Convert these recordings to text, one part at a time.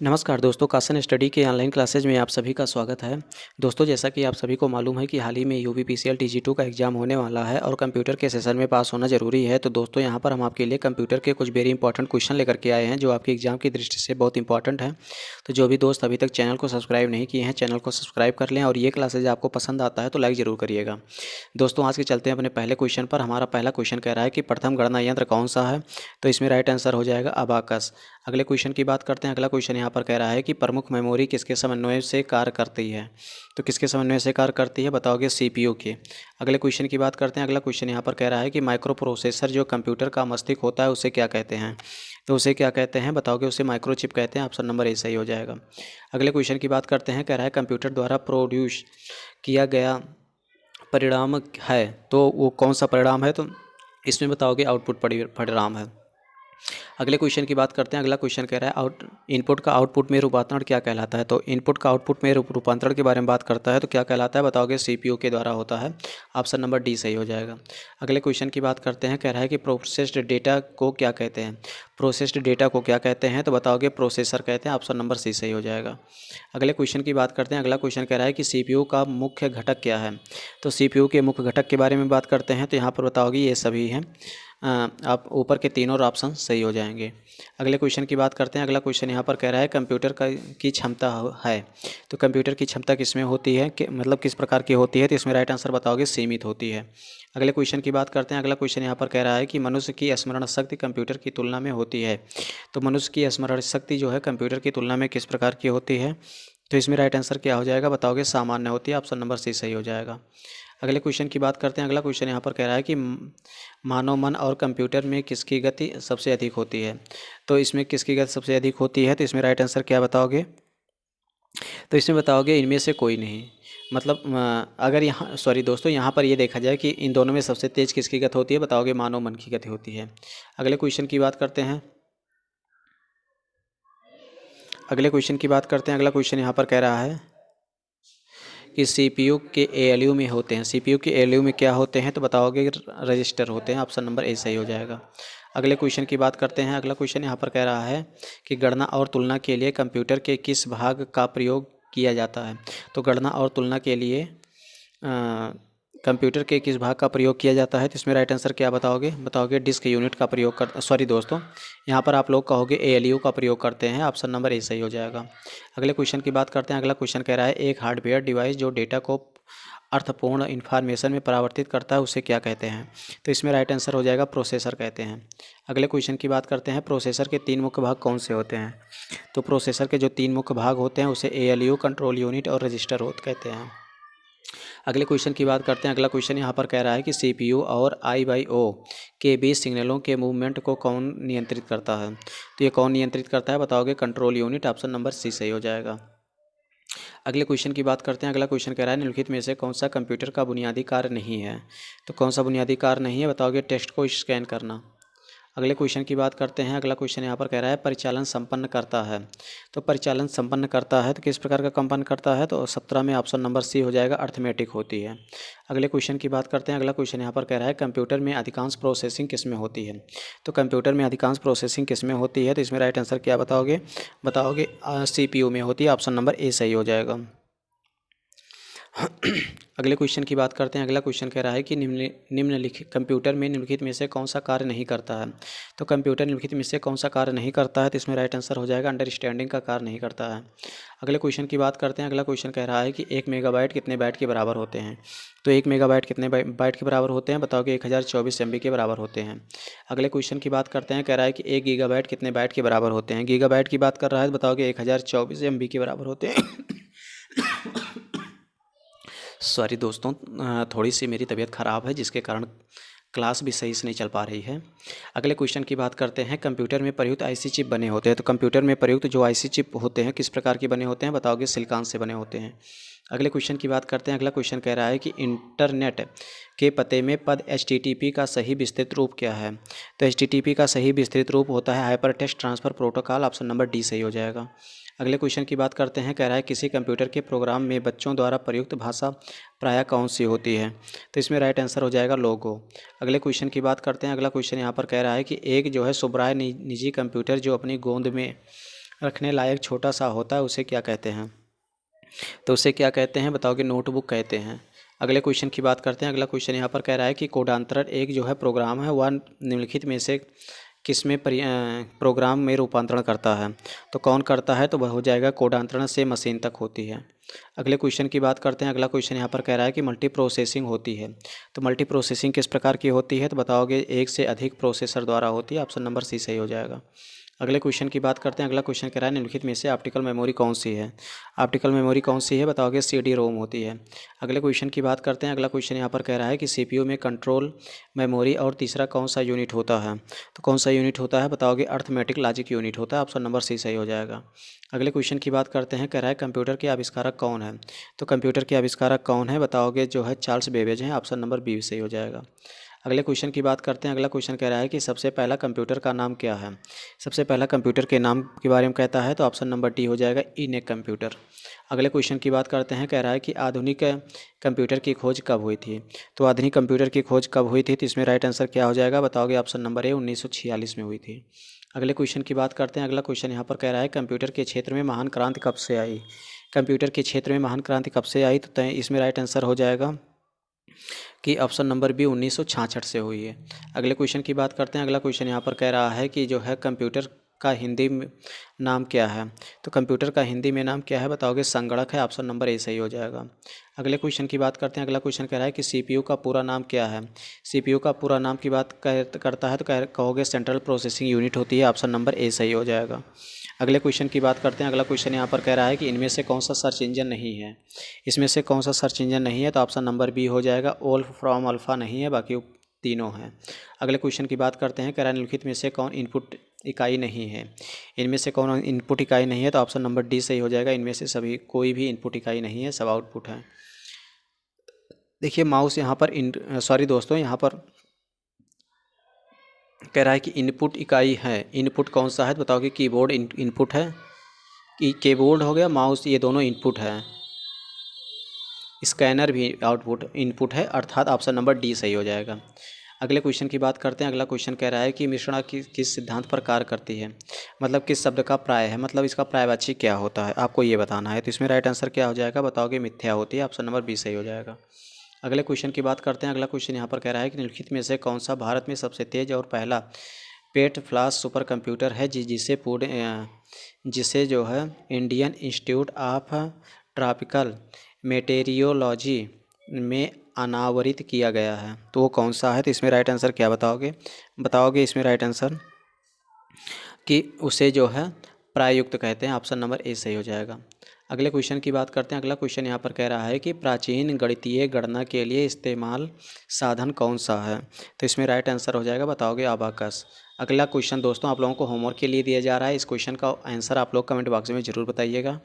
नमस्कार दोस्तों, कासन स्टडी के ऑनलाइन क्लासेज में आप सभी का स्वागत है। दोस्तों, जैसा कि आप सभी को मालूम है कि हाल ही में यूपीपीसीएल टीजी2 का एग्ज़ाम होने वाला है और कंप्यूटर के सेशन में पास होना ज़रूरी है। तो दोस्तों, यहाँ पर हम आपके लिए कंप्यूटर के कुछ वेरी इंपॉर्टेंट क्वेश्चन लेकर के आए हैं जो आपके एग्ज़ाम की दृष्टि से बहुत इंपॉर्टेंट है। तो जो भी दोस्त अभी तक चैनल को सब्सक्राइब नहीं किए हैं, चैनल को सब्सक्राइब कर लें और ये क्लासेज आपको पसंद आता है तो लाइक ज़रूर करिएगा। दोस्तों, आज के चलते हैं अपने पहले क्वेश्चन पर। हमारा पहला क्वेश्चन कह रहा है कि प्रथम गणना यंत्र कौन सा है? तो इसमें राइट आंसर हो जाएगा अबाकस। अगले क्वेश्चन की बात करते हैं। अगला क्वेश्चन यहाँ पर कह रहा है कि प्रमुख मेमोरी किसके समन्वय से कार्य करती है? तो किसके समन्वय से कार्य करती है? बताओगे सीपीयू के। अगले क्वेश्चन की बात करते हैं। अगला क्वेश्चन यहाँ पर कह रहा है कि माइक्रो प्रोसेसर जो कंप्यूटर का मस्तिष्क होता है उसे क्या कहते हैं? तो उसे क्या कहते हैं? बताओगे उसे माइक्रोचिप कहते हैं। ऑप्शन नंबर ए सही हो जाएगा। अगले क्वेश्चन की बात करते हैं। कह रहा है कंप्यूटर द्वारा प्रोड्यूस किया गया परिणाम है, तो वो कौन सा परिणाम है? तो इसमें बताओगे आउटपुट परिणाम है। अगले क्वेश्चन की बात करते हैं। अगला क्वेश्चन कह रहा है इनपुट का आउटपुट में रूपांतरण क्या कहलाता है? तो इनपुट का आउटपुट में रूपांतरण के बारे में बात करता है तो क्या कहलाता है? बताओगे सीपीयू के द्वारा होता है। ऑप्शन नंबर डी सही हो जाएगा। अगले क्वेश्चन की बात करते हैं। कह रहा है कि प्रोसेस्ड डेटा को क्या कहते हैं? प्रोसेस्ड डेटा को क्या कहते हैं? तो बताओगे प्रोसेसर कहते हैं। ऑप्शन नंबर सी सही हो जाएगा। अगले क्वेश्चन की बात करते हैं। अगला क्वेश्चन कह रहा है कि सीपीयू का मुख्य घटक क्या है? तो सीपीयू के मुख्य घटक के बारे में बात करते हैं तो यहाँ पर बताओगे ये सभी हैं। आप ऊपर के तीनों ऑप्शन सही हो जाएंगे। अगले क्वेश्चन की बात करते हैं। अगला क्वेश्चन यहाँ पर कह रहा है कंप्यूटर की क्षमता है। तो कंप्यूटर की क्षमता किसमें होती है, कि मतलब किस प्रकार की होती है? तो इसमें राइट आंसर बताओगे सीमित होती है। अगले क्वेश्चन की बात करते हैं। अगला क्वेश्चन यहाँ पर कह रहा है कि मनुष्य की स्मरण शक्ति कंप्यूटर की तुलना में होती है। तो मनुष्य की स्मरण शक्ति जो है कंप्यूटर की तुलना में किस प्रकार की होती है? तो इसमें राइट आंसर क्या हो जाएगा? बताओगे सामान्य होती है। ऑप्शन नंबर सी सही हो जाएगा। अगले क्वेश्चन की बात करते हैं। अगला क्वेश्चन यहाँ पर कह रहा है कि मानव मन और कंप्यूटर में किसकी गति सबसे अधिक होती है? तो इसमें किसकी गति सबसे अधिक होती है? तो इसमें राइट आंसर क्या बताओगे? तो इसमें बताओगे इनमें से कोई नहीं। मतलब अगर यहाँ सॉरी दोस्तों, यहाँ पर ये देखा जाए कि इन दोनों में सबसे तेज़ किसकी गति होती है? बताओगे मानव मन की गति होती है। अगले क्वेश्चन की बात करते हैं। अगले क्वेश्चन की बात करते हैं। अगला क्वेश्चन यहाँ पर कह रहा है कि सीपीयू के एएलयू में होते हैं। सीपीयू के एएलयू में क्या होते हैं? तो बताओगे रजिस्टर होते हैं। ऑप्शन नंबर ए सही हो जाएगा। अगले क्वेश्चन की बात करते हैं। अगला क्वेश्चन यहाँ पर कह रहा है कि गणना और तुलना के लिए कंप्यूटर के किस भाग का प्रयोग किया जाता है? तो गणना और तुलना के लिए कंप्यूटर के किस भाग का प्रयोग किया जाता है? तो इसमें राइट आंसर क्या बताओगे? बताओगे डिस्क यूनिट का प्रयोग कर सॉरी दोस्तों, यहाँ पर आप लोग कहोगे एएलयू का प्रयोग करते हैं। ऑप्शन नंबर ए सही हो जाएगा। अगले क्वेश्चन की बात करते हैं। अगला क्वेश्चन कह रहा है एक हार्डवेयर डिवाइस जो डेटा को अर्थपूर्ण इन्फॉर्मेशन में परावर्तित करता है उसे क्या कहते हैं? तो इसमें राइट आंसर हो जाएगा प्रोसेसर कहते हैं। अगले क्वेश्चन की बात करते हैं। प्रोसेसर के तीन मुख्य भाग कौन से होते हैं? तो प्रोसेसर के जो तीन मुख्य भाग होते हैं उसे एएलयू, कंट्रोल यूनिट और रजिस्टर होते कहते हैं। अगले क्वेश्चन की बात करते हैं। अगला क्वेश्चन यहाँ पर कह रहा है कि सीपीयू और आई/ओ के बीच सिग्नलों के मूवमेंट को कौन नियंत्रित करता है? तो ये कौन नियंत्रित करता है? बताओगे control unit. Option number C सही हो जाएगा। अगले क्वेश्चन की बात करते हैं। अगला क्वेश्चन कह रहा है निम्नलिखित में से कौन सा कंप्यूटर का बुनियादी कार्य नहीं है? तो कौन सा बुनियादी कार्य नहीं है? बताओगे टेक्स्ट को स्कैन करना। अगले क्वेश्चन की बात करते हैं। अगला क्वेश्चन यहाँ पर कह रहा है परिचालन संपन्न करता है। तो परिचालन संपन्न करता है तो किस प्रकार का कंपन करता है? तो 17 में ऑप्शन नंबर सी हो जाएगा, अर्थमेटिक होती है। अगले क्वेश्चन की बात करते हैं। अगला क्वेश्चन यहाँ पर कह रहा है कंप्यूटर में अधिकांश प्रोसेसिंग किस में होती है? तो कंप्यूटर में अधिकांश प्रोसेसिंग किस में होती है? तो इसमें राइट आंसर क्या बताओगे? बताओगे सीपीयू में होती है। ऑप्शन नंबर ए सही हो जाएगा। अगले क्वेश्चन की बात करते हैं। अगला क्वेश्चन कह रहा है कि निम्नलिखित कंप्यूटर में निम्नलिखित में से कौन सा कार्य नहीं करता है? तो कंप्यूटर निम्नलिखित में से कौन सा कार्य नहीं करता है? तो इसमें राइट आंसर हो जाएगा अंडरस्टैंडिंग का कार्य नहीं करता है। अगले क्वेश्चन की बात करते हैं। अगला क्वेश्चन कह रहा है कि 1 मेगाबाइट कितने बाइट के बराबर होते हैं? तो 1 मेगाबाइट कितने बाइट के बराबर होते हैं? बताओगे 1024 MB के बराबर होते हैं। अगले क्वेश्चन की बात करते हैं। कह रहा है कि 1 गीगाबाइट कितने बाइट के बराबर होते हैं? गीगाबाइट की बात कर रहा है तो बताओगे 1024 MB के बराबर होते हैं। सॉरी दोस्तों, थोड़ी सी मेरी तबीयत ख़राब है जिसके कारण क्लास भी सही से नहीं चल पा रही है। अगले क्वेश्चन की बात करते हैं। कंप्यूटर में प्रयुक्त आईसी चिप बने होते हैं। तो कंप्यूटर में प्रयुक्त जो आईसी चिप होते हैं किस प्रकार के बने होते हैं? बताओगे सिलिकॉन से बने होते हैं। अगले क्वेश्चन की बात करते हैं। अगला क्वेश्चन कह रहा है कि इंटरनेट के पते में पद एचटीटीपी का सही विस्तृत रूप क्या है? तो एचटीटीपी का सही विस्तृत रूप होता है hyper text transfer protocol. Option number D सही हो जाएगा। अगले क्वेश्चन की बात करते हैं। कह रहा है किसी कंप्यूटर के प्रोग्राम में बच्चों द्वारा प्रयुक्त भाषा प्रायः कौन सी होती है? तो इसमें राइट आंसर हो जाएगा लोगो। अगले क्वेश्चन की बात करते हैं। अगला क्वेश्चन यहाँ पर कह रहा है कि एक जो है सुब्राय निजी कंप्यूटर जो अपनी गोद में रखने लायक छोटा सा होता है उसे क्या कहते हैं? तो उसे क्या कहते हैं बताओगे? नोटबुक कहते हैं। अगले क्वेश्चन की बात करते हैं। अगला क्वेश्चन यहाँ पर कह रहा है कि कोडांतरण एक जो है प्रोग्राम है वह निम्नलिखित में से किस में प्रोग्राम में रूपांतरण करता है? तो कौन करता है? तो वह हो जाएगा कोडांतरण से मशीन तक होती है। अगले क्वेश्चन की बात करते हैं। अगला क्वेश्चन यहाँ पर कह रहा है कि मल्टी प्रोसेसिंग होती है। तो मल्टी प्रोसेसिंग किस प्रकार की होती है? तो बताओगे एक से अधिक प्रोसेसर द्वारा होती है। ऑप्शन नंबर सी सही हो जाएगा। अगले क्वेश्चन की बात करते हैं। अगला क्वेश्चन कह रहा है निम्नलिखित में से ऑप्टिकल मेमोरी कौन सी है? ऑप्टिकल मेमोरी कौन सी है? बताओगे सीडी रोम होती है। अगले क्वेश्चन की बात करते हैं। अगला क्वेश्चन यहाँ पर कह रहा है कि सीपीयू में कंट्रोल मेमोरी और तीसरा कौन सा यूनिट होता है? तो कौन सा यूनिट होता है? बताओगे अर्थमेटिक लॉजिक यूनिट होता है। ऑप्शन नंबर सी सही हो जाएगा। अगले क्वेश्चन की बात करते हैं। कह रहा है कंप्यूटर के आविष्कारक कौन है? तो कंप्यूटर के आविष्कारक कौन है? बताओगे जो है चार्ल्स बेबेज हैं। ऑप्शन नंबर बी सही हो जाएगा। अगले क्वेश्चन की बात करते हैं। अगला क्वेश्चन कह रहा है कि सबसे पहला कंप्यूटर का नाम क्या है? सबसे पहला कंप्यूटर के नाम के बारे में कहता है तो ऑप्शन नंबर डी हो जाएगा ईनेक कंप्यूटर। अगले क्वेश्चन की बात करते हैं। कह रहा है कि आधुनिक कंप्यूटर की खोज कब हुई थी? तो आधुनिक कंप्यूटर की खोज कब हुई थी? तो इसमें राइट आंसर क्या हो जाएगा? बताओगे ऑप्शन नंबर ए 1946 में हुई थी। अगले क्वेश्चन की बात करते हैं। अगला क्वेश्चन यहाँ पर कह रहा है कंप्यूटर के क्षेत्र में महान क्रांति कब से आई? कंप्यूटर के क्षेत्र में महान क्रांति कब से आई? तो इसमें राइट आंसर हो जाएगा कि ऑप्शन नंबर बी 1966 से हुई है। अगले क्वेश्चन की बात करते हैं। अगला क्वेश्चन यहाँ पर कह रहा है कि जो है कंप्यूटर का हिंदी में नाम क्या है? तो कंप्यूटर का हिंदी में नाम क्या है? बताओगे संगणक है। ऑप्शन नंबर ए सही हो जाएगा। अगले क्वेश्चन की बात करते हैं। अगला क्वेश्चन कह रहा है कि सीपीयू का पूरा नाम क्या है? सीपीयू का पूरा नाम की बात करता है तो कहोगे सेंट्रल प्रोसेसिंग यूनिट होती है। ऑप्शन नंबर ए सही हो जाएगा। अगले क्वेश्चन की बात करते हैं। अगला क्वेश्चन यहाँ पर कह रहा है कि इनमें से कौन सा सर्च इंजन नहीं है? इसमें से कौन सा सर्च इंजन नहीं है? तो ऑप्शन नंबर बी हो जाएगा ओल्फ फ्रॉम अल्फ़ा नहीं है, बाकी तीनों हैं। अगले क्वेश्चन की बात करते हैं। कह रहा है निम्नलिखित में से कौन इनपुट इकाई नहीं है? इनमें से कौन इनपुट इकाई नहीं है? तो ऑप्शन नंबर डी सही हो जाएगा। इनमें से सभी कोई भी इनपुट इकाई नहीं है, सब आउटपुट है। देखिए माउस यहाँ पर सॉरी दोस्तों, यहाँ पर कह रहा है कि इनपुट इकाई है। इनपुट कौन सा है? तो बताओ कि कीबोर्ड इनपुट है, कि कीबोर्ड हो गया, माउस, ये दोनों इनपुट है। स्कैनर भी आउटपुट इनपुट है, अर्थात ऑप्शन नंबर डी सही हो जाएगा। अगले क्वेश्चन की बात करते हैं। अगला क्वेश्चन कह रहा है कि मिश्रणा किस सिद्धांत पर कार्य करती है? मतलब किस शब्द का प्राय है, मतलब इसका पर्यायवाची क्या होता है, आपको ये बताना है। तो इसमें राइट आंसर क्या हो जाएगा? बताओगे मिथ्या होती है। ऑप्शन नंबर बी सही हो जाएगा। अगले क्वेश्चन की बात करते हैं। अगला क्वेश्चन यहाँ पर कह रहा है कि निम्नलिखित में से कौन सा भारत में सबसे तेज और पहला पेट फ्लास सुपर कंप्यूटर है जिसे जो है Indian institute of tropical meteorology में अनावरित किया गया है? तो वो कौन सा है? तो इसमें राइट आंसर क्या बताओगे इसमें राइट आंसर कि उसे जो है प्रायुक्त कहते हैं। ऑप्शन नंबर ए सही हो जाएगा। अगले क्वेश्चन की बात करते हैं। अगला क्वेश्चन यहाँ पर कह रहा है कि प्राचीन गणितीय गणना के लिए इस्तेमाल साधन कौन सा है? तो इसमें राइट आंसर हो जाएगा, बताओगे अबाकस। अगला क्वेश्चन दोस्तों आप लोगों को होमवर्क के लिए दिया जा रहा है। इस क्वेश्चन का आंसर आप लोग कमेंट बॉक्स में ज़रूर बताइएगा।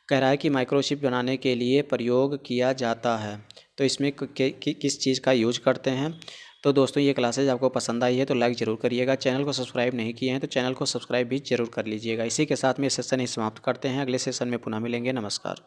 कह रहा है कि माइक्रोचिप बनाने के लिए प्रयोग किया जाता है, तो इसमें किस चीज़ का यूज करते हैं? तो दोस्तों ये क्लासेज आपको पसंद आई है तो लाइक ज़रूर करिएगा। चैनल को सब्सक्राइब नहीं किए हैं तो चैनल को सब्सक्राइब भी जरूर कर लीजिएगा। इसी के साथ में सेशन ही समाप्त करते हैं। अगले सेशन में पुनः मिलेंगे। नमस्कार।